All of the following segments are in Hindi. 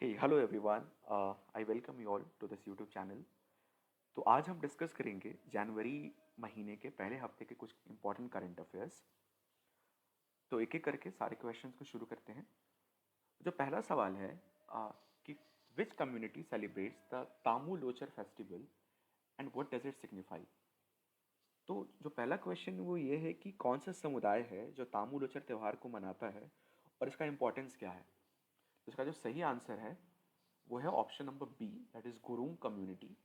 Hey, hello everyone. I welcome you all to this YouTube channel. तो आज हम डिस्कस करेंगे जनवरी महीने के पहले हफ्ते के कुछ इंपॉर्टेंट करंट अफेयर्स। तो एक एक करके सारे क्वेश्चंस को शुरू करते हैं। जो पहला सवाल है कि विच community celebrates the Tamu Lochar festival and what does it signify. तो जो पहला क्वेश्चन वो ये है कि कौन सा समुदाय है जो तामू लोचर त्यौहार को मनाता है और इसका इंपॉर्टेंस क्या है। तो इसका जो सही आंसर है वो है option number B, that is Gurung community.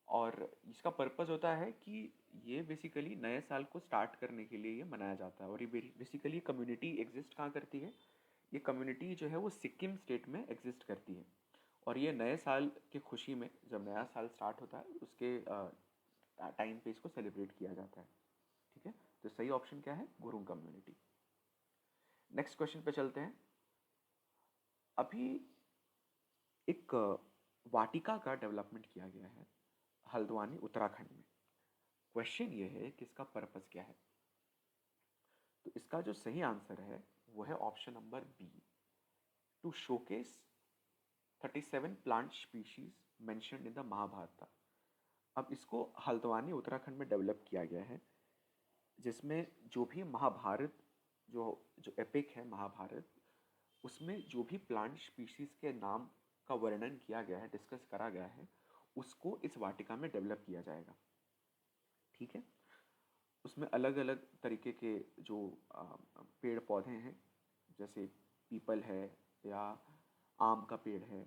और इसका पर्पस होता है कि ये बेसिकली नए साल को स्टार्ट करने के लिए ये मनाया जाता है। और ये बेसिकली कम्युनिटी एग्जिस्ट कहाँ करती है, ये कम्युनिटी जो है वो सिक्किम स्टेट में एग्जिस्ट करती है। और ये नए साल के खुशी में जब नया साल स्टार्ट होता है उसके टाइम पे इसको सेलिब्रेट किया जाता है। ठीक है, तो सही ऑप्शन क्या है, गुरुंग कम्युनिटी। नेक्स्ट क्वेश्चन पे चलते हैं। अभी एक वाटिका का डेवलपमेंट किया गया है हल्द्वानी उत्तराखंड में। क्वेश्चन ये है कि इसका पर्पस क्या है। तो इसका जो सही आंसर है वो है option number B, to showcase 37 plant species mentioned in the Mahabharata. अब इसको हल्द्वानी उत्तराखंड में डेवलप किया गया है, जिसमें जो भी महाभारत जो जो एपिक है महाभारत, उसमें जो भी प्लांट स्पीशीज के नाम का वर्णन किया गया है, डिस्कस करा गया है, उसको इस वाटिका में डेवलप किया जाएगा। ठीक है, उसमें अलग अलग तरीके के जो पेड़ पौधे हैं, जैसे पीपल है या आम का पेड़ है,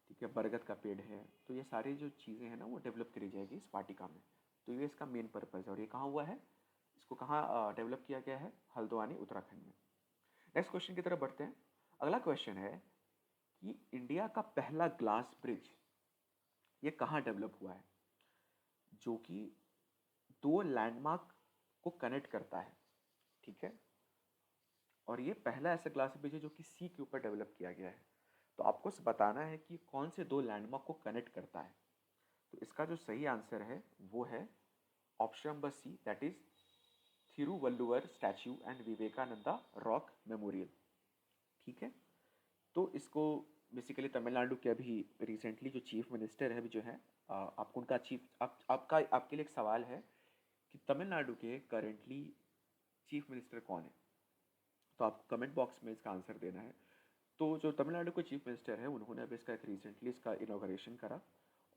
ठीक है, बरगद का पेड़ है, तो ये सारी जो चीज़ें हैं ना वो डेवलप करी जाएगी इस वाटिका में। तो ये इसका मेन पर्पज़ है। और ये कहाँ हुआ है, इसको कहाँ डेवलप किया गया है, हल्द्वानी उत्तराखंड में। नेक्स्ट क्वेश्चन की तरफ बढ़ते हैं। अगला क्वेश्चन है कि इंडिया का पहला ग्लास ब्रिज ये कहाँ डेवलप हुआ है, जो कि दो लैंडमार्क को कनेक्ट करता है। ठीक है, और ये पहला ऐसा ग्लास ब्रिज है जो कि सी के ऊपर डेवलप किया गया है। तो आपको बताना है कि कौन से दो लैंडमार्क को कनेक्ट करता है। तो इसका जो सही आंसर है वो है option number C, that is Thiruvalluvar statue and Vivekananda rock memorial. ठीक है, तो इसको बेसिकली तमिलनाडु के अभी रिसेंटली जो चीफ मिनिस्टर है अभी जो है, आपको उनका आपके लिए एक सवाल है कि तमिलनाडु के करेंटली चीफ मिनिस्टर कौन है। तो आपको कमेंट बॉक्स में इसका आंसर देना है। तो जो तमिलनाडु के चीफ मिनिस्टर है उन्होंने अभी इसका एक रिसेंटली इसका इनॉग्रेशन करा।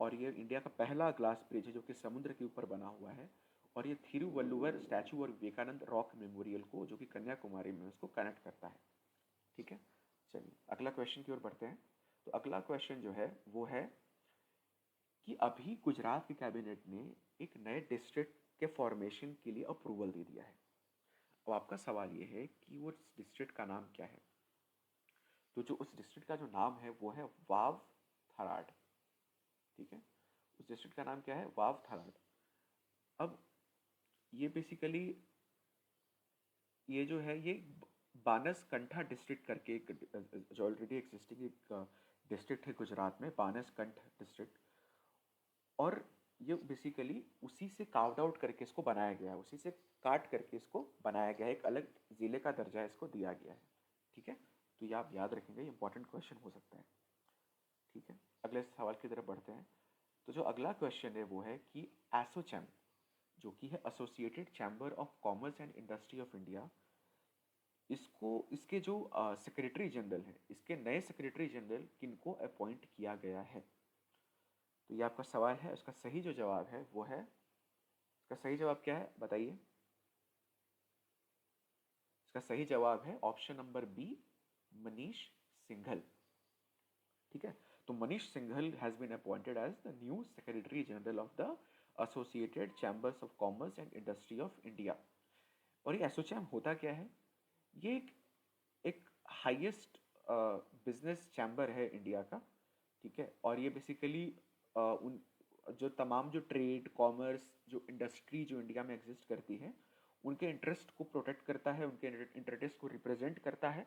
और ये इंडिया का पहला ग्लास ब्रिज है जो कि समुद्र के ऊपर बना हुआ है। और ये थिरुवल्लुवर स्टैचू और विवेकानंद रॉक मेमोरियल को, जो कि कन्याकुमारी में, उसको कनेक्ट करता है। ठीक है, चलिए अगला क्वेश्चन की ओर बढ़ते हैं। तो अगला क्वेश्चन जो है वो है कि अभी गुजरात की कैबिनेट ने एक नए डिस्ट्रिक्ट के फॉर्मेशन के लिए अप्रूवल दे दिया है। अब आपका सवाल ये है कि वो डिस्ट्रिक्ट का नाम क्या है। तो जो उस डिस्ट्रिक्ट का जो नाम है वो है वाव थराड। ठीक है, उस डिस्ट्रिक्ट का नाम क्या है, वाव थराड। अब ये बेसिकली ये जो है ये बानसकंठा डिस्ट्रिक्ट करके एक जो ऑलरेडी एग्जिस्टिंग एक डिस्ट्रिक्ट है गुजरात में, बानसकंठ डिस्ट्रिक्ट। और ये बेसिकली उसी से कार्व्ड आउट करके इसको बनाया गया है, उसी से काट करके इसको बनाया गया है, एक अलग ज़िले का दर्जा इसको दिया गया है। ठीक है, तो ये आप याद रखेंगे, ये इंपॉर्टेंट क्वेश्चन हो सकता है। ठीक है, अगले सवाल की तरफ बढ़ते हैं। तो जो अगला क्वेश्चन है वो है कि एसोचैम, जो कि है associated chamber of commerce and industry of India, इसको इसके जो सेक्रेटरी जनरल हैं, इसके नए सेक्रेटरी जनरल किनको अपॉइंट किया गया है। तो ये आपका सवाल है, उसका सही जो जवाब है वो है, इसका सही जवाब क्या है बताइए। इसका सही जवाब है option number B, Manish Singhal. ठीक है, तो Manish Singhal has been appointed as the new secretary general of the associated chambers of commerce and industry of India. और ये एसोचैम होता क्या है, ये एक हाईएस्ट बिजनेस चैम्बर है इंडिया का। ठीक है, और ये बेसिकली उन जो तमाम जो ट्रेड कॉमर्स जो इंडस्ट्री जो इंडिया में एग्जिस्ट करती है उनके इंटरेस्ट को प्रोटेक्ट करता है, उनके इंटरेस्ट को रिप्रेजेंट करता है,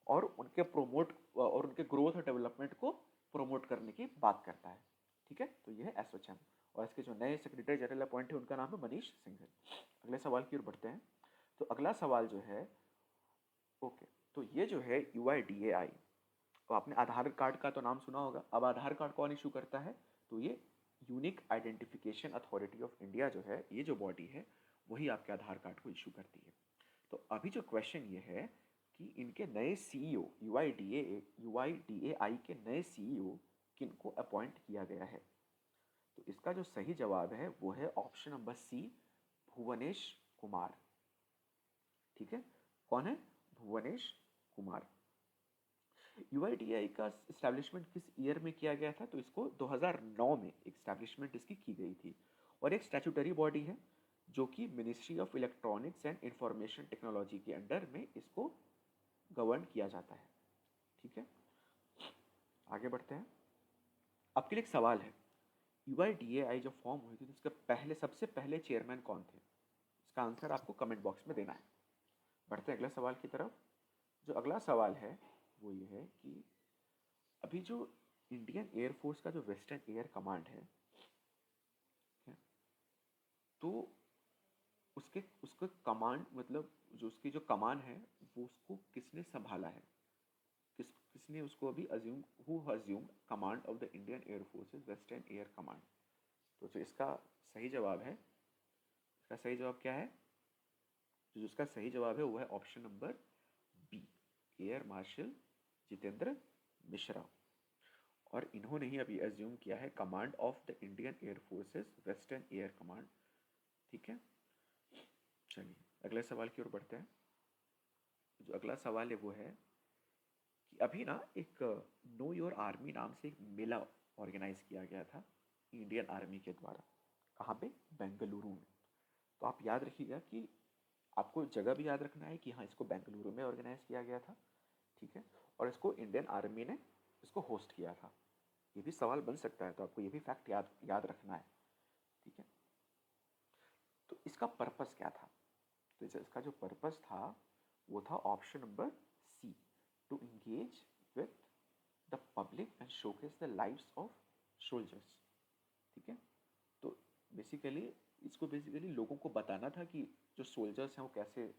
और उनके प्रोमोट और उनके ग्रोथ और डेवलपमेंट को प्रोमोट करने की बात करता है। ठीक है, तो ये है एसोचैम। और इसके जो नए सेक्रेटरी जनरल अपॉइंट है उनका नाम है मनीष सिंघल। अगले सवाल की ओर बढ़ते हैं। तो अगला सवाल जो है, ओके, तो ये जो है UIDAI तो आपने आधार कार्ड का तो नाम सुना होगा। अब आधार कार्ड कौन इशू करता है? तो ये unique identification authority of India जो है, ये जो बॉडी है, वही आपके आधार कार्ड को इशू करती है। तो अभी जो क्वेश्चन ये है कि इनके नए सीईओ, यूआईडीएआई के नए सीईओ किनको अपॉइंट किया गया है? तो इसका जो सही जवाब है वो है option number C, Bhuvnesh Kumar. ठीक है, कौन है? भुवनेश कुमार। यूआईडीएआई का इस्टेब्लिशमेंट किस ईयर में किया गया था? तो इसको 2009 में इस्टेब्लिशमेंट इसकी की गई थी, और एक स्टैट्यूटरी बॉडी है जो कि ministry of electronics and information technology के अंडर में इसको गवर्न किया जाता है। ठीक है, आगे बढ़ते हैं। आपके लिए एक सवाल है, यूआईडीएआई जब फॉर्म हुई थी तो इसके पहले, सबसे पहले चेयरमैन कौन थे? इसका आंसर आपको कमेंट बॉक्स में देना है। बढ़ते हैं अगले सवाल की तरफ। जो अगला सवाल है वो ये है कि अभी जो इंडियन एयरफोर्स का जो वेस्टर्न एयर कमांड है, तो उसके उसका कमांड, मतलब जो उसकी जो कमान है, वो उसको किसने संभाला है? किसने उसको अभी assume, who assume command of the Indian air forces western air command? तो जो इसका सही जवाब है, इसका सही जवाब क्या है? जो इसका सही जवाब है वो है option number B, air marshal Jitendra Mishra. और इन्होंने ही अभी अज्यूम किया है command of the Indian air forces western air command. ठीक है, चलिए अगले सवाल की ओर बढ़ते हैं। जो अगला सवाल है वो है कि अभी ना एक नो योर आर्मी नाम से एक मेला ऑर्गेनाइज किया गया था इंडियन आर्मी के द्वारा। कहाँ पे? बेंगलुरु में। तो आप याद रखिएगा कि आपको जगह भी याद रखना है कि हाँ, इसको बेंगलुरु में ऑर्गेनाइज किया गया था। ठीक है, और इसको इंडियन आर्मी ने इसको होस्ट किया था। ये भी सवाल बन सकता है, तो आपको ये भी फैक्ट याद रखना है। ठीक है, तो इसका पर्पस क्या था? तो इसका जो पर्पस था वो था option number C, to engage with the public and showcase the lives of soldiers. ठीक है, तो बेसिकली लोगों को बताना था कि जो सोल्जर्स हैं वो कैसे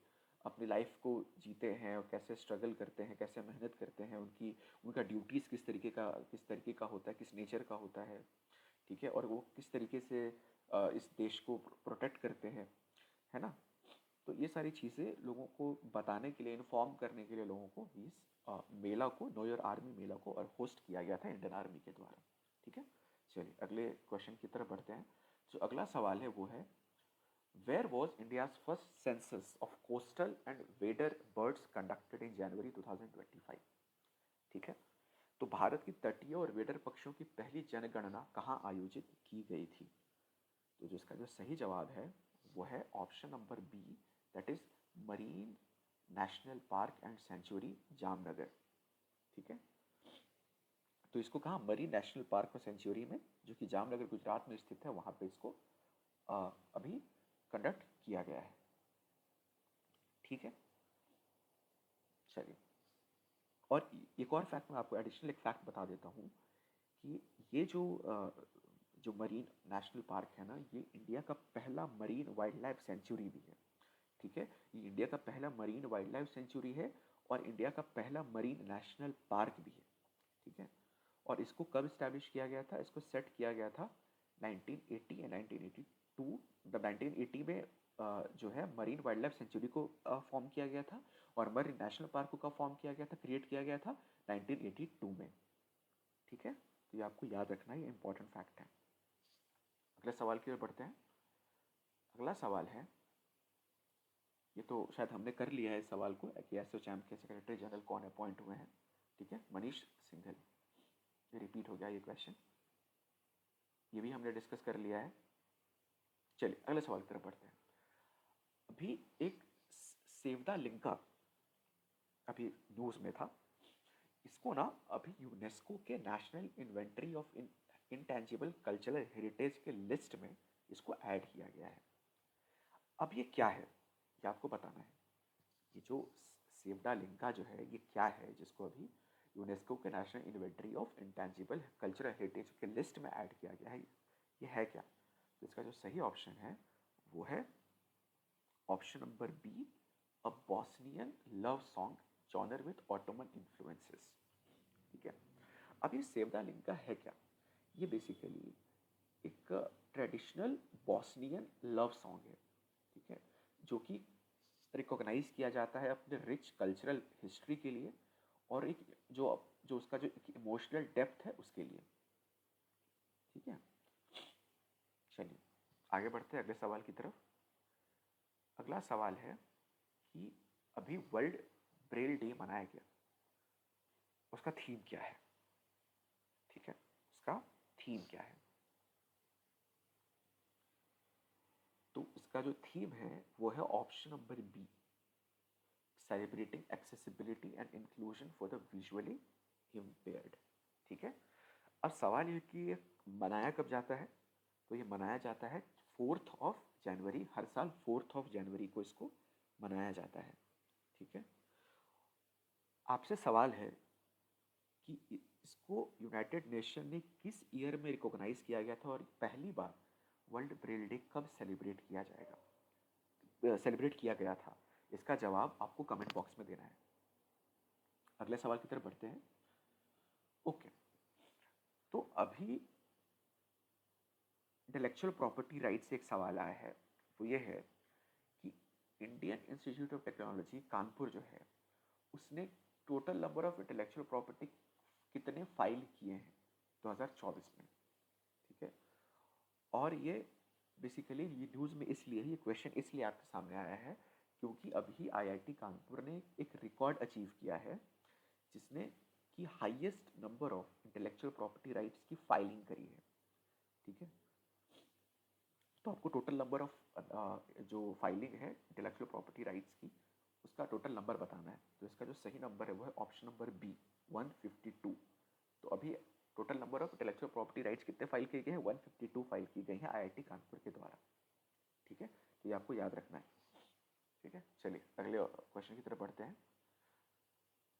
अपनी लाइफ को जीते हैं और कैसे स्ट्रगल करते हैं, कैसे मेहनत करते हैं, उनका ड्यूटीज़ किस तरीके का होता है, किस नेचर का होता है। ठीक है, और वो किस तरीके से इस देश को प्रोटेक्ट करते हैं, है ना। तो ये सारी चीज़ें लोगों को बताने के लिए, इन्फॉर्म करने के लिए लोगों को इस मेला को, नो योर आर्मी मेला को और होस्ट किया गया था इंडियन आर्मी के द्वारा। ठीक है, चलिए अगले क्वेश्चन की तरफ बढ़ते हैं। जो अगला सवाल है वो है, where was India's first census of coastal and wader birds conducted in January 2025? ठीक है, तो भारत की तटीय और वेडर पक्षियों की पहली जनगणना कहाँ आयोजित की गई थी? तो जो इसका जो सही जवाब है वो है option number B, that is marine national park and sanctuary Jamnagar. ठीक है, तो इसको कहाँ? मरीन नेशनल पार्क और सेंचुरी में, जो कि जामनगर गुजरात में स्थित है, वहाँ पे इसको अभी कंडक्ट किया गया है। ठीक है, चलिए, और एक और फैक्ट मैं आपको एडिशनल एक फैक्ट बता देता हूँ कि ये जो मरीन नेशनल पार्क है ना, ये इंडिया का पहला मरीन वाइल्ड लाइफ सेंचुरी भी है। ठीक है, ये इंडिया का पहला मरीन वाइल्ड लाइफ सेंचुरी है और इंडिया का पहला मरीन नेशनल पार्क भी है। ठीक है, और इसको कब इस्टेब्लिश किया गया था? इसको सेट किया गया था 1980 या 1982। 1980 में जो है मरीन वाइल्ड लाइफ सेंचुरी को फॉर्म किया गया था, और मरीन नेशनल पार्क को कब फॉर्म किया गया था, क्रिएट किया गया था 1982 में। ठीक है, तो ये आपको याद रखना, ये इंपॉर्टेंट फैक्ट है। अगले सवाल की ओर बढ़ते हैं। अगला सवाल है, ये तो शायद हमने कर लिया है इस सवाल को, कि एसोचैम के सेक्रेटरी जनरल कौन अपॉइंट हुए हैं। ठीक है, मनीष सिंघल। ये रिपीट हो गया ये क्वेश्चन, ये भी हमने डिस्कस कर लिया है। चलिए अगले सवाल की तरफ बढ़ते हैं। अभी एक सेव द लिंका अभी न्यूज़ में था, इसको ना अभी यूनेस्को के national inventory of intangible cultural heritage के लिस्ट में इसको ऐड किया गया है। अब ये क्या है, ये आपको बताना है। ये जो सेवडा लिंका जो है, ये क्या है जिसको अभी यूनेस्को के national inventory of intangible cultural heritage के लिस्ट में ऐड किया गया है, ये है क्या? तो इसका जो सही ऑप्शन है वो है option number B, a Bosnian love song genre with Ottoman influences. ठीक है। अब ये सेव द लिंका है क्या? ये बेसिकली एक ट्रेडिशनल बॉस्नियन लव सॉन्ग है, ठीक है, जो कि रिकॉग्नाइज किया जाता है अपने रिच कल्चरल हिस्ट्री के लिए और एक जो जो उसका जो इमोशनल डेप्थ है उसके लिए, ठीक है। चलिए आगे बढ़ते हैं अगले सवाल की तरफ। अगला सवाल है कि अभी वर्ल्ड ब्रेल डे मनाया गया, उसका थीम क्या है? ठीक है, उसका थीम क्या है? तो इसका जो थीम है वो है option number B, celebrating accessibility and inclusion for the visually impaired. ठीक है। अब सवाल ये कि ये मनाया कब जाता है? तो ये मनाया जाता है 4 जनवरी, हर साल 4 जनवरी को इसको मनाया जाता है। ठीक है। आपसे सवाल है कि इसको यूनाइटेड नेशन ने किस ईयर में रिकॉग्नाइज किया गया था और पहली बार वर्ल्ड ब्रेल डे कब सेलिब्रेट किया जाएगा, सेलिब्रेट किया गया था? इसका जवाब आपको कमेंट बॉक्स में देना है। अगले सवाल की तरफ बढ़ते हैं। ओके, तो अभी इंटेलेक्चुअल प्रॉपर्टी राइट से एक सवाल आया है, वो ये है कि Indian institute of technology Kanpur जो है उसने total number of intellectual property कितने फाइल किए हैं 2024 में? ठीक है। और ये बेसिकली ये न्यूज़ में इसलिए, ये क्वेश्चन इसलिए आपके सामने आया है क्योंकि अभी आईआईटी कानपुर ने एक रिकॉर्ड अचीव किया है जिसने कि highest number of intellectual property rights की फाइलिंग करी है। ठीक है। तो आपको टोटल नंबर ऑफ जो फाइलिंग है इंटेलेक्चुअल प्रॉपर्टी राइट्स की उसका टोटल नंबर बताना है। तो इसका जो सही नंबर है वो है ऑप्शन नंबर बी, 152। तो अभी total number of intellectual property rights कितने फाइल किए गए हैं? 152 फाइल की गई हैं आईआईटी कानपुर के द्वारा। ठीक है, तो ये आपको याद रखना है। ठीक है, चलिए अगले क्वेश्चन की तरफ बढ़ते हैं।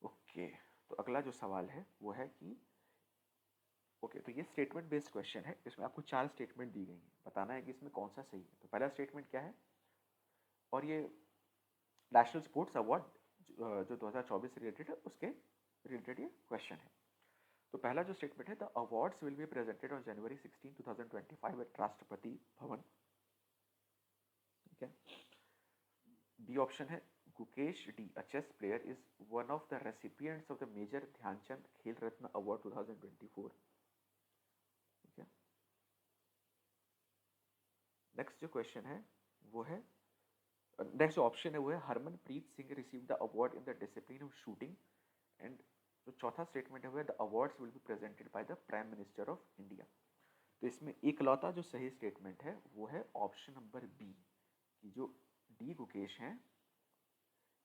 ओके, तो अगला जो सवाल है वो है कि ओके, तो ये स्टेटमेंट बेस्ड क्वेश्चन है, इसमें आपको 4 स्टेटमेंट दी गई हैं, बताना है कि इसमें कौन सा सही है। तो पहला स्टेटमेंट क्या है? और ये नेशनल स्पोर्ट्स अवार्ड जो 2024 से रिलेटेड है उसके रिलेटेड ये क्वेश्चन है। तो पहला जो स्टेटमेंट है, the awards will be presented on January 16, 2025 at Rashtrapati Bhavan. ठीक है। बी ऑप्शन है, Gukesh D, a chess player, is one of the recipients of the major Dhyanchand Khel Ratna award 2024। ठीक है। नेक्स्ट जो क्वेश्चन है वो है, नेक्स्ट जो ऑप्शन है वो है, Harmanpreet Singh receive the award in the discipline of shooting. And जो चौथा स्टेटमेंट है वो है, the awards will be presented by the prime minister of India. तो इसमें इकलौता जो सही स्टेटमेंट है वो है ऑप्शन नंबर बी, कि जो डी गुकेश हैं,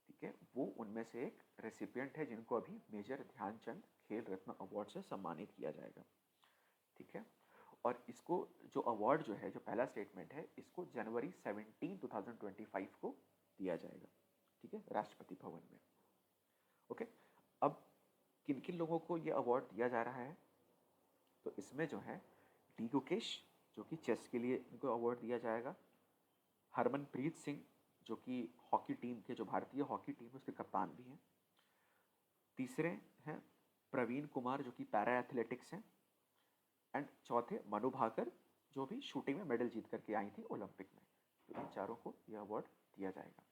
ठीक है, वो उनमें से एक रेसिपिएंट है जिनको अभी मेजर ध्यानचंद खेल रत्न अवार्ड से सम्मानित किया जाएगा। ठीक है। और इसको जो अवार्ड जो है, जो पहला स्टेटमेंट है, इसको जनवरी 17, 2025 को दिया जाएगा। ठीक है, राष्ट्रपति भवन में। ओके, अब किन किन लोगों को ये अवार्ड दिया जा रहा है? तो इसमें जो है डी गुकेश जो कि चेस के लिए इनको अवार्ड दिया जाएगा, हरमनप्रीत सिंह जो कि हॉकी टीम के, जो भारतीय हॉकी टीम है उसके कप्तान भी हैं। तीसरे हैं प्रवीण कुमार जो कि पैरा एथलेटिक्स हैं। एंड चौथे मनु भाकर जो भी शूटिंग में मेडल जीत करके आई थी ओलंपिक में। तो इन चारों को यह अवार्ड दिया जाएगा।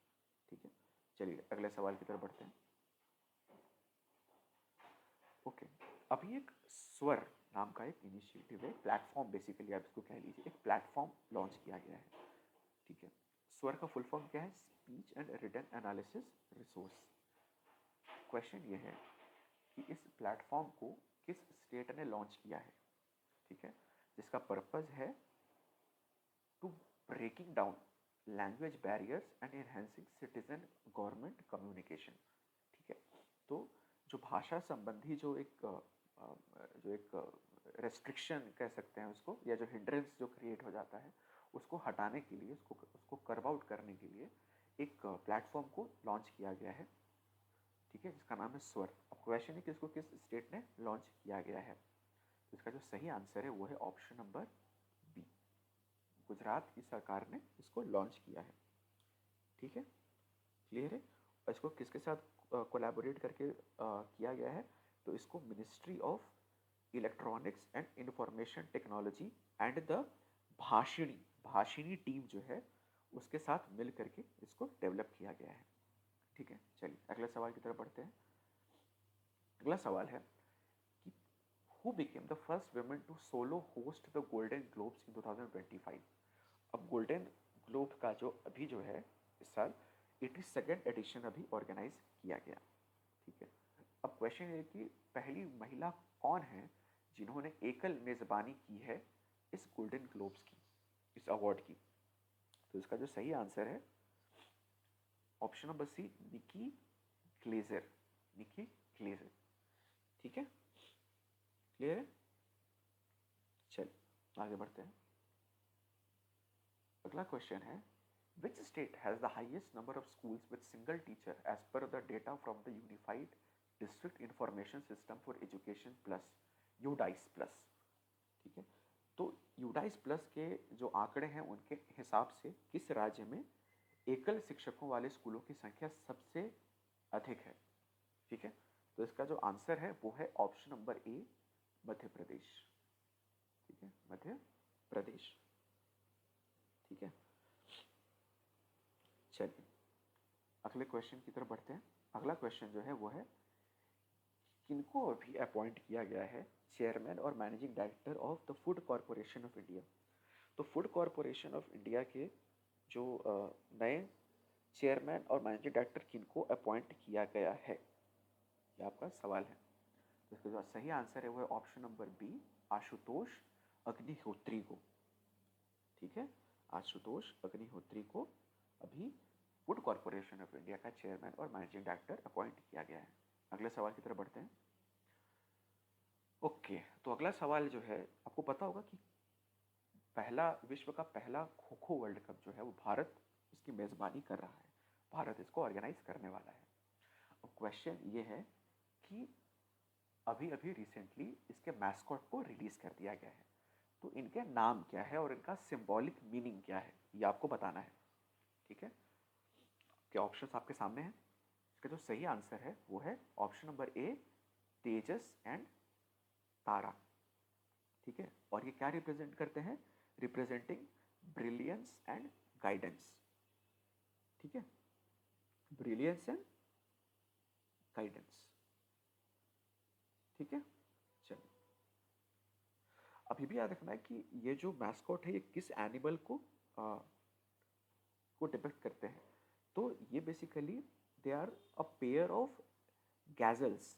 ठीक है, चलिए अगले सवाल की तरफ बढ़ते हैं। ओके, अभी एक स्वर नाम का एक इनिशिएटिव है, प्लेटफॉर्म बेसिकली आप इसको कह लीजिए, एक प्लेटफॉर्म लॉन्च किया गया है। ठीक है, स्वर का फुल फॉर्म क्या है? Speech and written analysis resource. Question ये है कि इस प्लेटफॉर्म को किस स्टेट ने लॉन्च किया है? ठीक है, जिसका पर्पस है to breaking down language barriers and enhancing citizen government communication. ठीक है, तो जो भाषा संबंधी जो एक रेस्ट्रिक्शन कह सकते हैं उसको, या जो हिंड्रेंस जो क्रिएट हो जाता है उसको हटाने के लिए, उसको कर्व आउट करने के लिए एक प्लेटफॉर्म को लॉन्च किया गया है। ठीक है, जिसका नाम है स्वर। अब क्वेश्चन है कि इसको किस स्टेट ने लॉन्च किया गया है? तो इसका जो सही आंसर है वो है ऑप्शन नंबर बी, गुजरात की सरकार ने इसको लॉन्च किया है। ठीक है, क्लियर है? और इसको किसके साथ कोलैबोरेट करके किया गया है? तो इसको ministry of electronics and information technology and the Bhashini Bhashini team जो है उसके साथ मिल करके इसको डेवलप किया गया है। ठीक है, चलिए अगले सवाल की तरफ बढ़ते हैं। अगला सवाल है कि who became the first women to solo host the golden globes in 2025। अब गोल्डन ग्लोब का जो अभी जो है इस साल 82nd एडिशन अभी ऑर्गेनाइज किया गया। ठीक है, अब क्वेश्चन है कि पहली महिला कौन है जिन्होंने एकल मेज़बानी की है इस गोल्डन ग्लोब्स की, इस अवार्ड की। तो इसका जो सही आंसर है ऑप्शन नंबर सी, निकी ग्लेजर। निकी ग्लेजर। ठीक है, क्लियर है। चलिए आगे बढ़ते हैं। अगला क्वेश्चन है which state has the highest number of schools with single teacher as per the data from the unified district information system for education plus, UDISE plus. ठीक है, तो यूडाइस प्लस के जो आंकड़े हैं उनके हिसाब से किस राज्य में एकल शिक्षकों वाले स्कूलों की संख्या सबसे अधिक है। ठीक है, तो इसका जो आंसर है वो है ऑप्शन नंबर ए, मध्य प्रदेश। ठीक है, मध्य प्रदेश। ठीक है, चलिए अगले क्वेश्चन की तरफ बढ़ते हैं। अगला क्वेश्चन जो है वो है किनको अभी अपॉइंट किया गया है चेयरमैन और managing director of the food corporation of India. तो फूड कॉरपोरेशन ऑफ इंडिया के जो नए चेयरमैन और मैनेजिंग डायरेक्टर किनको अपॉइंट किया गया है, ये आपका सवाल है। तो इसका जो सही आंसर है वो है option number B, Ashutosh Agnihotri को। ठीक है, आशुतोष अग्निहोत्री को अभी फूड कॉरपोरेशन ऑफ इंडिया का चेयरमैन और मैनेजिंग डायरेक्टर अपॉइंट किया गया है। अगले सवाल की तरफ बढ़ते हैं। ओके, तो अगला सवाल जो है आपको पता होगा कि विश्व का पहला खो खो वर्ल्ड कप जो है वो भारत इसकी मेज़बानी कर रहा है, भारत इसको ऑर्गेनाइज करने वाला है। अब क्वेश्चन ये है कि अभी अभी रिसेंटली इसके मैस्कॉट को रिलीज कर दिया गया है, तो इनके नाम क्या है और इनका सिंबॉलिक मीनिंग क्या है ये आपको बताना है। ठीक है, क्या ऑप्शंस आपके सामने हैं। इसका जो सही आंसर है वो है option number A, Tejas and Tara. ठीक है, और ये क्या रिप्रेजेंट करते हैं, रिप्रेजेंटिंग ब्रिलियंस एंड गाइडेंस। ठीक है, ब्रिलियंस एंड गाइडेंस। ठीक है, चलिए अभी भी याद रखना है कि ये जो मैस्कॉट है ये किस एनिमल को डिपिक्ट करते हैं। तो ये basically they are a pair of gazelles.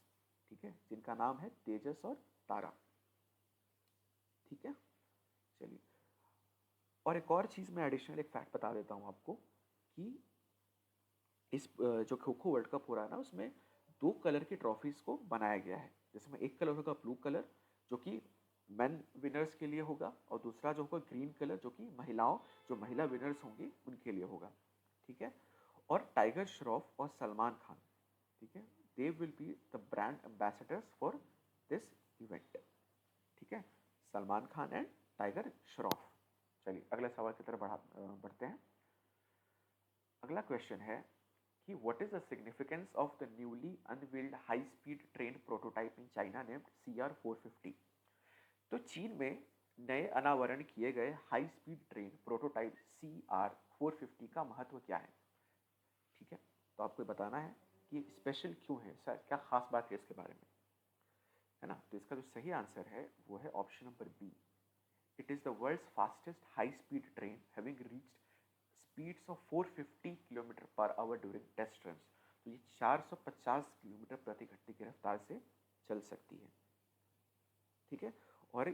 ठीक है, जिनका नाम है तेजस और तारा। ठीक है, चलिए और एक और चीज़ मैं एडिशनल एक फैक्ट बता देता हूँ आपको कि इस जो खो खो वर्ल्ड कप हो रहा है ना उसमें 2 कलर की ट्रॉफीज़ को बनाया गया है। जिसमें एक कलर होगा ब्लू कलर जो कि मेन विनर्स के लिए होगा और दूसरा जो होगा ग्रीन कलर जो कि जो महिला विनर्स होंगी उनके लिए होगा। ठीक है, और टाइगर श्रॉफ और सलमान खान, ठीक है, they will be the brand ambassadors for this event. ठीक है, सलमान खान एंड टाइगर श्रॉफ। चलिए अगले सवाल की तरफ बढ़ते हैं। अगला क्वेश्चन है कि what is the significance of the newly unveiled high speed train prototype in China named CR450। तो चीन में नए अनावरण किए गए high speed train prototype CR450 का महत्व क्या है। ठीक है, तो आपको बताना है कि स्पेशल क्यों है सर, क्या खास बात है इसके बारे में, है ना। तो इसका जो सही आंसर है वो है option number B, it is the world's fastest high speed train having reached speeds of 450 kilometre per hour during test run. तो ये 450 किलोमीटर प्रति घंटे की रफ्तार से चल सकती है। ठीक है, और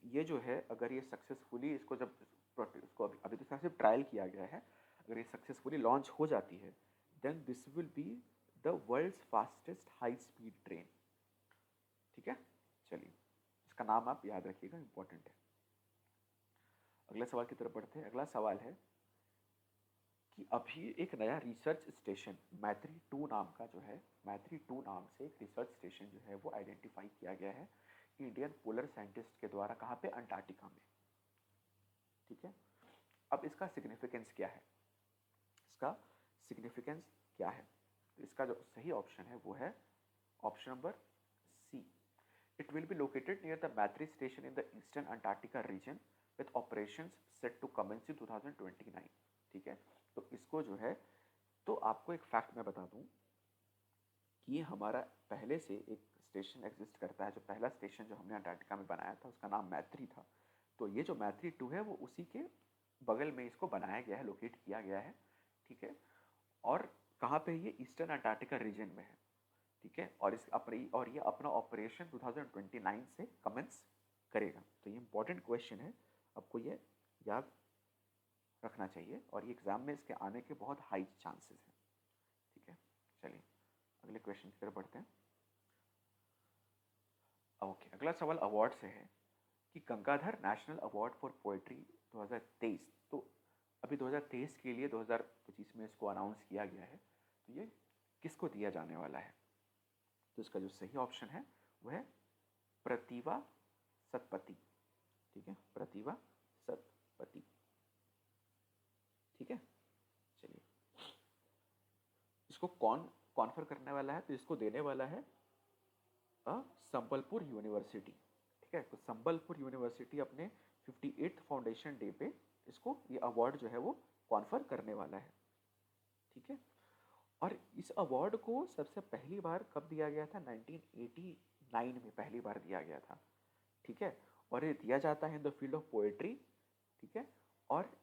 ये जो है अगर ये सक्सेसफुली इसको अभी तो सिर्फ ट्रायल किया गया है, अगर ये सक्सेसफुली लॉन्च हो जाती है then this will be the world's fastest high speed train. ठीक है, चलिए इसका नाम आप याद रखिएगा, इंपॉर्टेंट है। अगले सवाल की तरफ बढ़ते हैं। अगला सवाल है कि अभी एक नया रिसर्च स्टेशन मैत्री 2 नाम का जो है, मैत्री 2 नाम से एक रिसर्च स्टेशन जो है वो आइडेंटिफाई किया गया है इंडियन पोलर साइंटिस्ट के द्वारा। कहाँ पे, अंटार्कटिका में। ठीक है, अब इसका सिग्निफिकेंस क्या है, इसका सिग्निफिकेंस क्या है। तो इसका जो सही ऑप्शन है वो है option number C, it will be located near the Matri station in the eastern Antarctica region with operations set to commence in 2029। ठीक है, तो इसको जो है, तो आपको एक फैक्ट मैं बता दूं कि ये हमारा पहले से एक स्टेशन एग्जिस्ट करता है। जो पहला स्टेशन जो हमने अंटार्कटिका में बनाया था उसका नाम मैत्री था। तो ये जो मैत्री 2 है वो उसी के बगल में इसको बनाया गया है, लोकेट किया गया है। ठीक है, और कहाँ पे ये ईस्टर्न अंटार्कटिका रीजन में है। ठीक है, और ये अपना ऑपरेशन 2029 से कमेंस करेगा। तो ये इंपॉर्टेंट क्वेश्चन है, आपको ये याद रखना चाहिए और ये एग्जाम में इसके आने के बहुत हाई चांसेस हैं। ठीक है, चलिए अगले क्वेश्चन की तरफ बढ़ते हैं। ओके, अगला सवाल अवार्ड से है कि Gangadhar national award for poetry 2023, तो अभी 2023 के लिए 2025 में इसको अनाउंस किया गया है। तो ये किसको दिया जाने वाला है? तो इसका जो सही ऑप्शन है वह है प्रतिभा सतपथी। ठीक है, प्रतिभा सतपथी। ठीक है, चलिए इसको कौन कॉन्फर करने वाला है? तो इसको देने वाला है संबलपुर यूनिवर्सिटी। ठीक है, तो संबलपुर यूनिवर्सिटी अपने 58th फाउंडेशन डे पे इसको ये अवार्ड जो है वो कॉन्फर करने वाला है। ठीक है, और इस अवार्ड को सबसे पहली बार कब दिया गया था? 1989 में पहली बार दिया गया था। ठीक है, और ये दिया जाता है in the field of poetry. ठीक है, और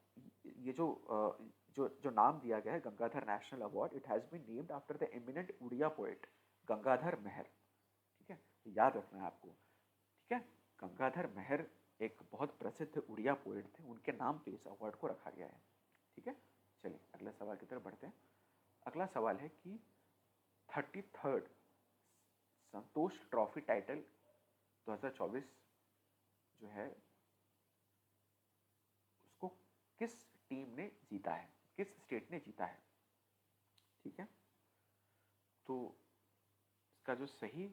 ये जो नाम दिया गया है Gangadhar national award, it has been named after the eminent Odia poet Gangadhar Meher. ठीक है, तो याद रखना है आपको। ठीक है, गंगाधर मेहर एक बहुत प्रसिद्ध उड़िया पोएट थे, उनके नाम पे इस अवार्ड को रखा गया है। ठीक है, चलिए अगले सवाल की तरफ बढ़ते हैं। अगला सवाल है कि 33rd संतोष ट्रॉफी टाइटल 2024 जो है उसको किस टीम ने जीता है, किस स्टेट ने जीता है? ठीक है, तो इसका जो सही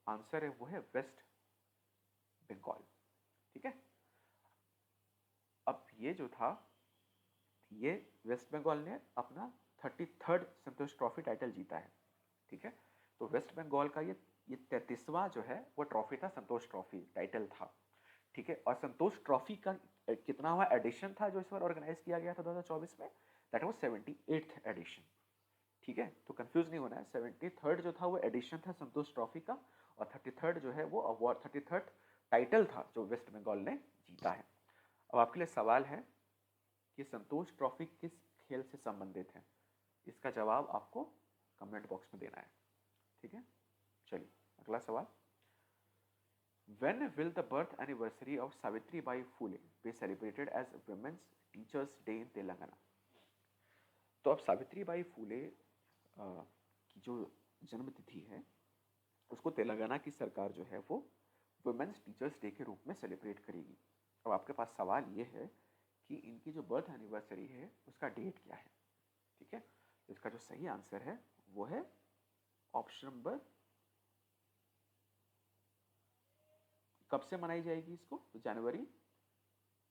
आंसर है वो है वेस्ट बंगाल। ठीक है, अब ये जो था, ये वेस्ट बंगाल ने अपना 33rd संतोष ट्रॉफी टाइटल जीता है। ठीक है, तो वेस्ट बंगाल का ये 33वां जो है वो ट्रॉफी था, संतोष ट्रॉफी टाइटल था। ठीक है, और संतोष ट्रॉफी का कितनावा एडिशन था जो इस बार ऑर्गेनाइज किया गया था 2024 में? That was 78th edition. ठीक है, तो कंफ्यूज नहीं होना है, 73rd जो था वो एडिशन था संतोष ट्रॉफी का, और 33rd जो है वो अवार्ड 33rd टाइटल था जो वेस्ट बंगाल ने जीता है। अब आपके लिए सवाल है कि संतोष ट्रॉफी किस खेल से संबंधित है? इसका जवाब आपको कमेंट बॉक्स में देना है। ठीक है, चलिए अगला सवाल। When will the birth anniversary of Savitribai Phule be celebrated as Women's Teachers Day in Telangana? तो अब सावित्रीबाई फूले की जो जन्म तिथि है उसको तेलंगाना की सरकार जो है वो वुमेन्स टीचर्स डे के रूप में सेलिब्रेट करेगी। अब आपके पास सवाल ये है कि इनकी जो बर्थ एनिवर्सरी है उसका डेट क्या है? ठीक है, तो इसका जो सही आंसर है वो है ऑप्शन नंबर, कब से मनाई जाएगी इसको? तो जनवरी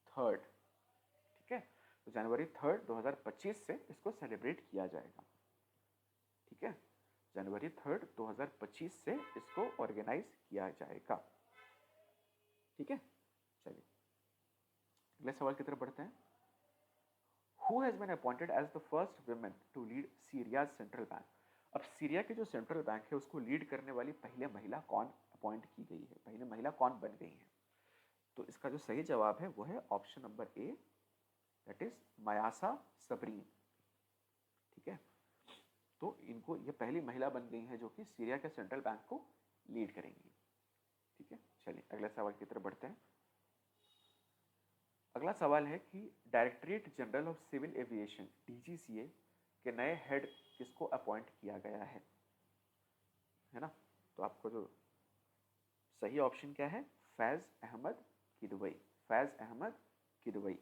3rd। ठीक है, तो जनवरी 3rd 2025 से इसको सेलिब्रेट किया जाएगा। ठीक है, जनवरी 3rd 2025 से इसको ऑर्गेनाइज किया जाएगा। ठीक है, चलिए अगले सवाल की तरफ बढ़ते हैं। Who has been appointed as the first woman to lead Syria's central bank? अब सीरिया के जो सेंट्रल बैंक है उसको लीड करने वाली पहले महिला कौन अपॉइंट की गई है, पहले महिला कौन बन गई है? तो इसका जो सही जवाब है वो है option number A, that is Mayasa Sabrin. ठीक है, तो इनको ये पहली महिला बन गई है जो कि सीरिया के सेंट्रल बैंक को लीड करेंगी। ठीक है, चलिए अगले सवाल की तरफ बढ़ते हैं। अगला सवाल है कि directorate general of civil aviation DGCA के नए हेड किसको अपॉइंट किया गया है ना? तो आपको जो सही ऑप्शन क्या है? फैज़ अहमद किदवई। फैज़ अहमद किदवई,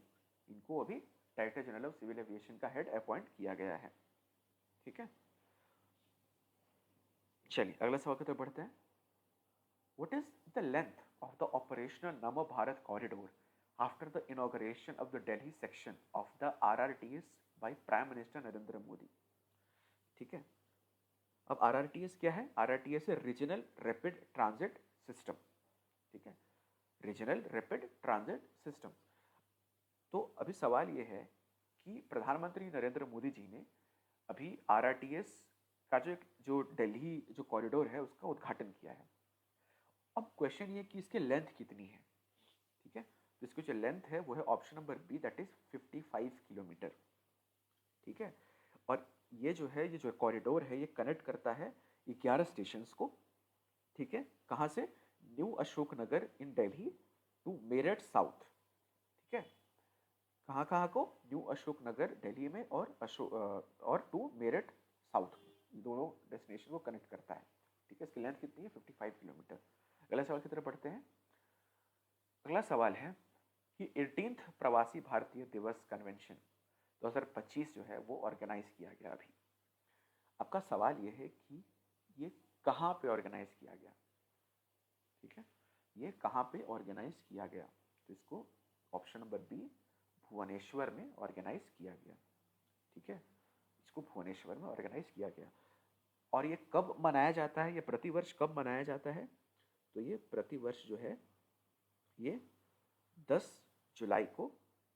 इनको अभी director general of civil aviation का हेड अपॉइंट किया गया है। ठीक है, चलिए अगला सवाल की तरफ बढ़ते हैं। What is the length of the operational Namo Bharat corridor after the inauguration of the Delhi section of the RRTS by prime minister Narendra Modi? ठीक है, अब RRTS क्या है? RRTS है रीजनल रैपिड ट्रांजिट सिस्टम, ठीक है, रीजनल रैपिड ट्रांजिट सिस्टम। तो अभी सवाल ये है कि प्रधानमंत्री नरेंद्र मोदी जी ने अभी RRTS का जो दिल्ली जो कॉरिडोर है उसका उद्घाटन किया है। अब क्वेश्चन ये कि इसकी लेंथ कितनी है, ठीक है, तो इसकी जो लेंथ है वो है option number B, that is 55 kilometre, ठीक है। और ये जो है, ये जो कॉरिडोर है ये कनेक्ट करता है 11 स्टेशंस को, ठीक है, कहाँ से? New Ashok Nagar in Delhi to Meerut south, ठीक है, कहाँ कहाँ को? न्यू अशोक नगर दिल्ली में और और टू मेरठ साउथ, दोनों डेस्टिनेशन को कनेक्ट करता है, ठीक है। इसकी लेंथ कितनी है? 55 किलोमीटर। अगला सवाल की तरफ बढ़ते हैं। अगला सवाल है कि 18th प्रवासी भारतीय दिवस कन्वेंशन 2025 जो है वो ऑर्गेनाइज किया गया अभी। आपका सवाल ये है कि ये कहाँ पे ऑर्गेनाइज किया गया, ठीक है, ये कहाँ पे ऑर्गेनाइज किया गया? तो इसको ऑप्शन नंबर बी, भुवनेश्वर में ऑर्गेनाइज किया गया, ठीक है, इसको भुवनेश्वर में ऑर्गेनाइज किया गया। और ये कब मनाया जाता है? ये प्रतिवर्ष कब मनाया जाता है? तो ये प्रतिवर्ष जो है ये 10 जुलाई को,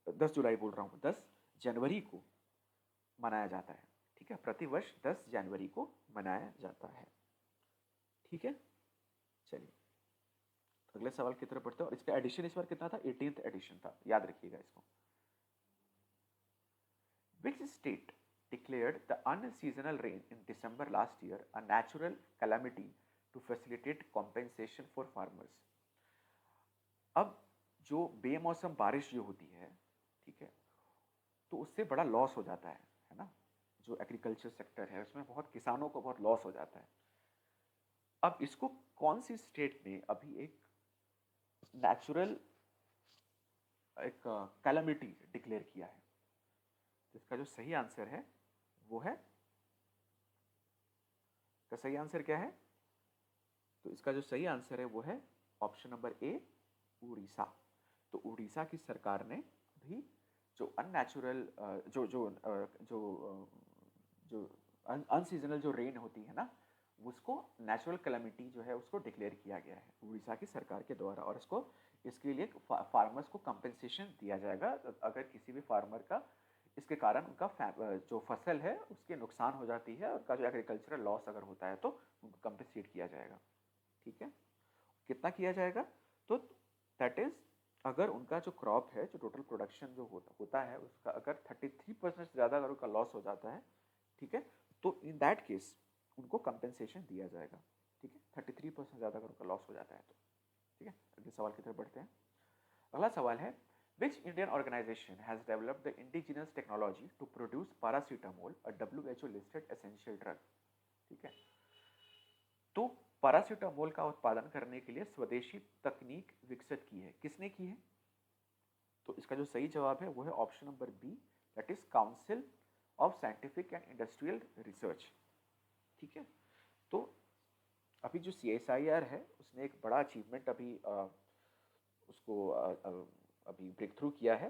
10 जुलाई बोल रहा हूँ, 10 जनवरी को मनाया जाता है, ठीक है, प्रतिवर्ष 10 जनवरी को मनाया जाता है, ठीक है। चलिए अगले सवाल की तरफ बढ़ते हैं। और इसका एडिशन इस बार कितना था? 18th एडिशन था, याद रखिएगा इसको। Which state declared the unseasonal rain in December last year a natural calamity to facilitate compensation for farmers? अब जो बेमौसम बारिश जो होती है, ठीक है, तो उससे बड़ा लॉस हो जाता है ना, जो एग्रीकल्चर सेक्टर है उसमें बहुत किसानों को बहुत लॉस हो जाता है। अब इसको कौन सी स्टेट ने अभी एक नेचुरल एक कैलामिटी डिक्लेयर किया है? तो इसका जो सही आंसर है वो है, इसका सही आंसर क्या है? तो इसका जो सही आंसर है वो है ऑप्शन नंबर ए, उड़ीसा। तो उड़ीसा की सरकार ने अभी जो अननेचुरल जो जो जो जो अनसीजनल जो रेन होती है ना, उसको नेचुरल कैलामिटी जो है उसको डिक्लेयर किया गया है उड़ीसा की सरकार के द्वारा। और इसको इसके लिए फार्मर्स को कंपेंसेशन दिया जाएगा अगर किसी भी फार्मर का इसके कारण उनका जो फसल है उसके नुकसान हो जाती है, और का जो एग्रीकल्चरल लॉस अगर होता है तो उनको कंपेंसेट किया जाएगा, ठीक है। कितना किया जाएगा? तो दैट इज, अगर उनका जो क्रॉप है, जो टोटल प्रोडक्शन जो होता है उसका अगर 33% से ज़्यादा अगर उनका लॉस हो जाता है, ठीक है, तो इन दैट केस उनको कंपेंसेशन दिया जाएगा, ठीक है, 33% ज़्यादा अगर उनका लॉस हो जाता है तो, ठीक है। अगले सवाल की तरफ बढ़ते हैं। अगला सवाल है, which Indian organization has developed the indigenous technology to produce paracetamol, a WHO listed essential drug, ठीक है। तो पैरासीटामोल का उत्पादन करने के लिए स्वदेशी तकनीक विकसित की है, किसने की है? तो इसका जो सही जवाब है वो है option number B, that is council of scientific and industrial research, ठीक है। तो अभी जो CSIR है उसने एक बड़ा अचीवमेंट अभी उसको अभी ब्रेक थ्रू किया है,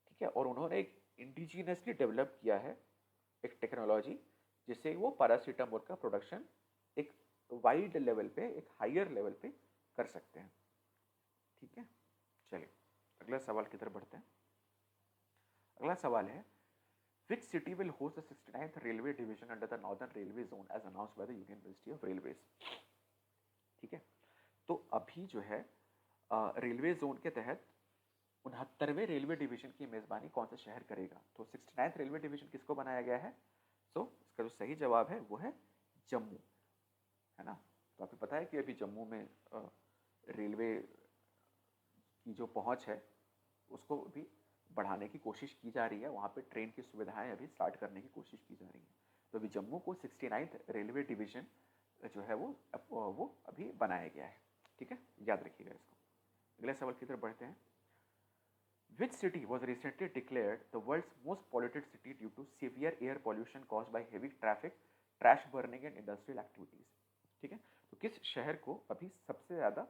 ठीक है, और उन्होंने एक इंडिजिनियसली डेवलप किया है एक टेक्नोलॉजी जिससे वो पैरासीटामोल का प्रोडक्शन एक वाइड लेवल पे, एक हायर लेवल पे कर सकते हैं, ठीक है। चलिए अगला सवाल की तरफ बढ़ते हैं। अगला सवाल है, which city will host the 69th railway division under the northern railway zone as announced by the Union Ministry of Railways, ठीक है। तो अभी जो है रेलवे जोन के तहत 69वें रेलवे डिवीजन की मेजबानी कौन सा शहर करेगा? तो 69th रेलवे डिवीजन किसको बनाया गया है? सो इसका जो सही जवाब है वो है जम्मू, है ना। तो आपको पता है कि अभी जम्मू में रेलवे की जो पहुंच है उसको भी बढ़ाने की कोशिश की जा रही है, वहाँ पे ट्रेन की सुविधाएं अभी स्टार्ट करने की कोशिश की जा रही है। तो अभी जम्मू को 69th रेलवे डिवीजन जो है वो अभी बनाया गया है, ठीक है, याद रखिएगा इसको। अगले सवाल की तरफ बढ़ते हैं। Which city was recently declared the world's most polluted city due to severe air pollution caused by heavy traffic, trash burning and industrial activities, ठीक है। तो किस शहर को अभी सबसे ज़्यादा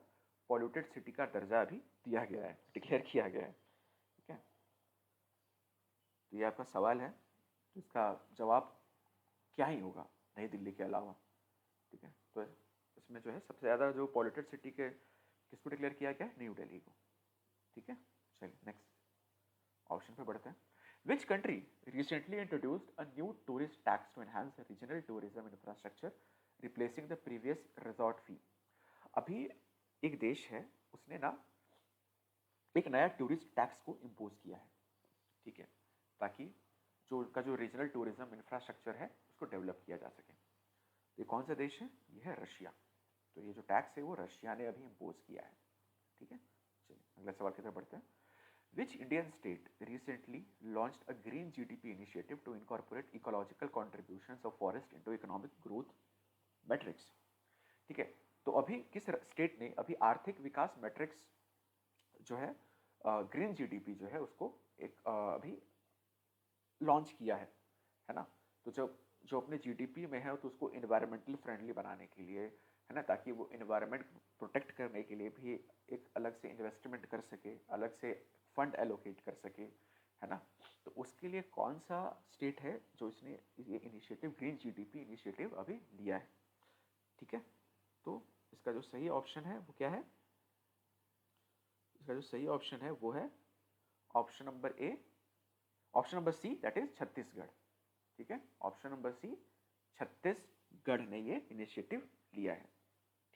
पॉल्यूटेड सिटी का दर्जा अभी दिया गया है, डिक्लेयर किया गया है, ठीक है। तो ये आपका सवाल है, तो इसका जवाब क्या ही होगा? नई दिल्ली के अलावा। ठीक है, तो इसमें जो है सबसे ज़्यादा जो पॉल्यूटेड सिटी के किसको डिक्लेयर किया गया है, न्यू दिल्ली को। ठीक है, चलिए नेक्स्ट ऑप्शन पे बढ़ते हैं। Which country recently introduced a new tourist tax to enhance regional tourism infrastructure replacing the previous resort fee. अभी एक देश है, उसने ना एक नया टूरिस्ट टैक्स को इम्पोज किया है। ठीक है, ताकि जो उनका जो रीजनल टूरिज्म इंफ्रास्ट्रक्चर है उसको डेवलप किया जा सके। ये कौन सा देश है, ये है रशिया। तो ये जो टैक्स है वो रशिया ने अभी इम्पोज किया है। ठीक है, चलिए अगला सवाल की तरफ बढ़ते हैं। Which Indian state recently launched a green GDP initiative to incorporate ecological contributions of forest into economic growth metrics? ठीक है, तो अभी किस स्टेट ने अभी आर्थिक विकास मैट्रिक्स जो है ग्रीन जीडीपी जो है उसको एक अभी लॉन्च किया है ना। तो जब जो अपने जीडीपी में है तो उसको इन्वायरमेंटल फ्रेंडली बनाने के लिए है ना, ताकि वो इन्वायरमेंट प्रोटेक्ट करने के लिए भी एक अलग से इन्वेस्टमेंट कर सके, अलग से फंड एलोकेट कर सके, है ना। तो उसके लिए कौन सा स्टेट है जो इसने ये इनिशिएटिव ग्रीन जीडीपी इनिशिएटिव अभी लिया है। ठीक है, तो इसका जो सही ऑप्शन है वो क्या है, इसका जो सही ऑप्शन है वो है option number A, option number C, that is Chhattisgarh. ठीक है, ऑप्शन नंबर सी, छत्तीसगढ़ ने ये इनिशिएटिव लिया है।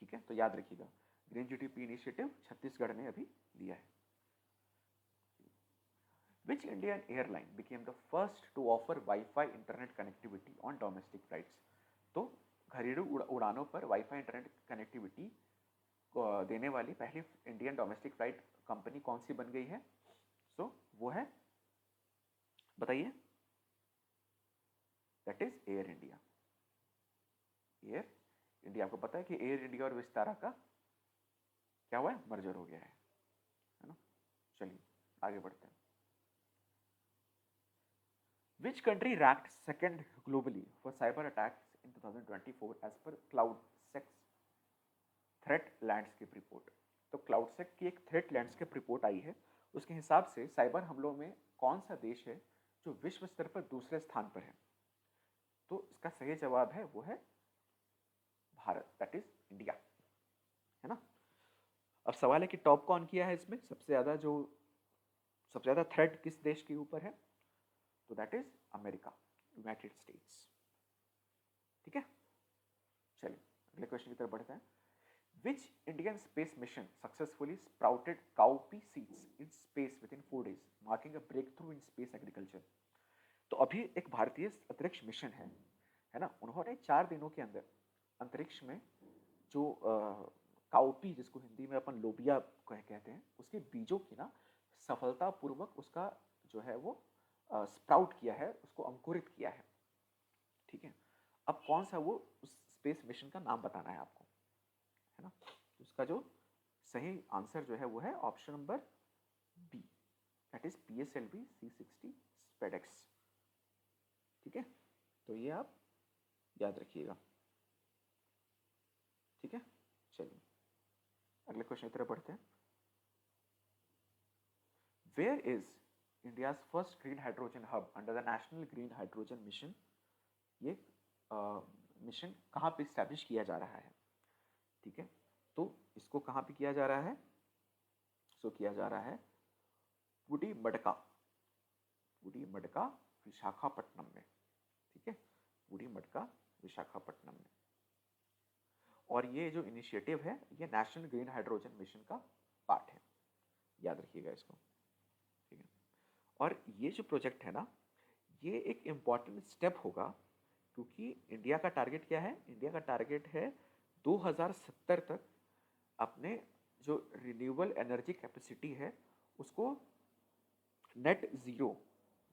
ठीक है, तो याद रखिएगा ग्रीन जीडीपी इनिशिएटिव छत्तीसगढ़ ने अभी लिया है। Which Indian airline became the first to offer Wi-Fi internet connectivity on domestic flights? तो घरेलू उड़ानों पर वाईफाई इंटरनेट कनेक्टिविटी देने वाली पहली इंडियन डोमेस्टिक फ्लाइट कंपनी कौन सी बन गई है? सो वो है, बताइए, that is air India. Air India, आपको पता है कि एयर इंडिया और विस्तारा का क्या हुआ है, मर्जर हो गया है ना। चलिए आगे बढ़ते हैं। Which country ranked second globally for cyber attacks in 2024 as per CloudSec's threat landscape report? तो क्लाउडसेक की एक थ्रेट लैंडस्केप रिपोर्ट आई है, उसके हिसाब से साइबर हमलों में कौन सा देश है जो विश्व स्तर पर दूसरे स्थान पर है? तो इसका सही जवाब है वो है भारत, दैट इज इंडिया, है ना। अब सवाल है कि टॉप कौन किया है इसमें, सबसे ज्यादा थ्रेट किस देश के ऊपर है? तो that is America, United states. ठीक है, चलिए अगले क्वेश्चन की तरफ बढ़ते हैं। Which Indian space mission successfully sprouted cowpea seeds in space within 4 days, marking a breakthrough in space agriculture? तो अभी एक भारतीय अंतरिक्ष मिशन है ना, उन्होंने 4 दिनों के अंदर अंतरिक्ष में जो काउपी, जिसको हिंदी में अपन लोबिया कहते हैं, उसके बीजों की ना सफलतापूर्वक उसका जो है वो स्प्राउट किया है, उसको अंकुरित किया है। ठीक है, अब कौन सा वो उस स्पेस मिशन का नाम बताना है आपको, है ना। उसका जो सही आंसर जो है वो है option number B, that is PSLV C60 SpaDeX. ठीक है, तो ये आप याद रखिएगा। ठीक है, चलिए अगले क्वेश्चन की तरफ बढ़ते हैं। Where is India's first green hydrogen hub under the national green hydrogen mission? ये मिशन कहाँ पे स्टैब्लिश किया जा रहा है? ठीक है, तो इसको कहाँ पे किया जा रहा है? सो किया जा रहा है पुडीमडका विशाखापट्टनम में। ठीक है, पुडीमडका विशाखापट्टनम में। और ये जो इनिशिएटिव है ये नेशनल ग्रीन हाइड्रोजन मिशन का पार्ट है, याद रखिएगा इसको। ठीक है, और ये जो प्रोजेक्ट है ना, ये एक इम्पॉर्टेंट स्टेप होगा, क्योंकि इंडिया का टारगेट क्या है? इंडिया का टारगेट है 2070 तक अपने जो रिन्यूएबल एनर्जी कैपेसिटी है उसको नेट ज़ीरो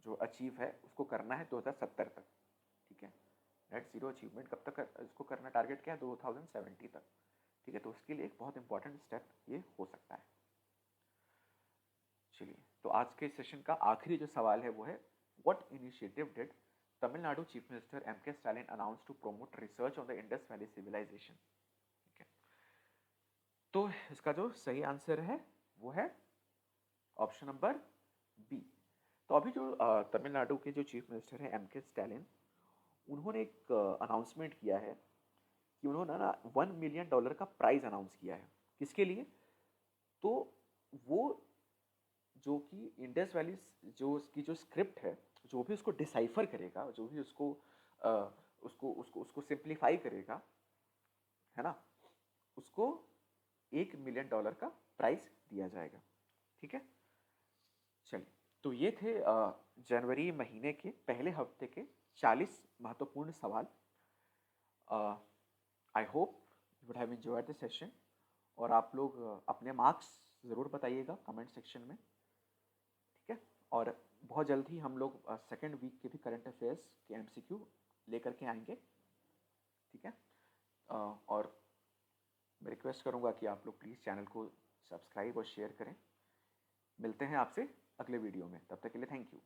जो अचीव है उसको करना है 2070 तक। ठीक है, नेट ज़ीरो अचीवमेंट कब तक इसको करना, टारगेट क्या है? 2070 तक। ठीक है, तो उसके लिए एक बहुत इंपॉर्टेंट स्टेप ये हो सकता है। चलिए, तो आज के सेशन का आखिरी जो सवाल है वो है, what initiative did Tamil Nadu chief minister M.K. Stalin announce to promote research on the Indus valley civilisation? ठीक है, तो इसका जो सही आंसर है वो है ऑप्शन नंबर बी। तो अभी जो तमिलनाडु के जो चीफ मिनिस्टर हैं M.K. स्टालिन, उन्होंने एक अनाउंसमेंट किया है कि उन्होंने ना $1 मिलियन का प्राइज़ अनाउंस किया है। किसके लिए? तो वो जो कि इंडस वैली जो उसकी जो स्क्रिप्ट है, जो भी उसको डिसाइफर करेगा, जो भी उसको उसको सिंप्लीफाई करेगा, है ना, उसको $1 मिलियन का प्राइज दिया जाएगा। ठीक है, चलिए। तो ये थे जनवरी महीने के पहले हफ्ते के 40 महत्वपूर्ण सवाल। I hope you would have enjoyed the session. और आप लोग अपने मार्क्स ज़रूर बताइएगा कमेंट सेक्शन में। ठीक है, और बहुत जल्द ही हम लोग सेकेंड वीक के भी करंट अफेयर्स के एमसीक्यू लेकर के आएंगे। ठीक है, और मैं रिक्वेस्ट करूँगा कि आप लोग प्लीज़ चैनल को सब्सक्राइब और शेयर करें। मिलते हैं आपसे अगले वीडियो में, तब तक के लिए थैंक यू।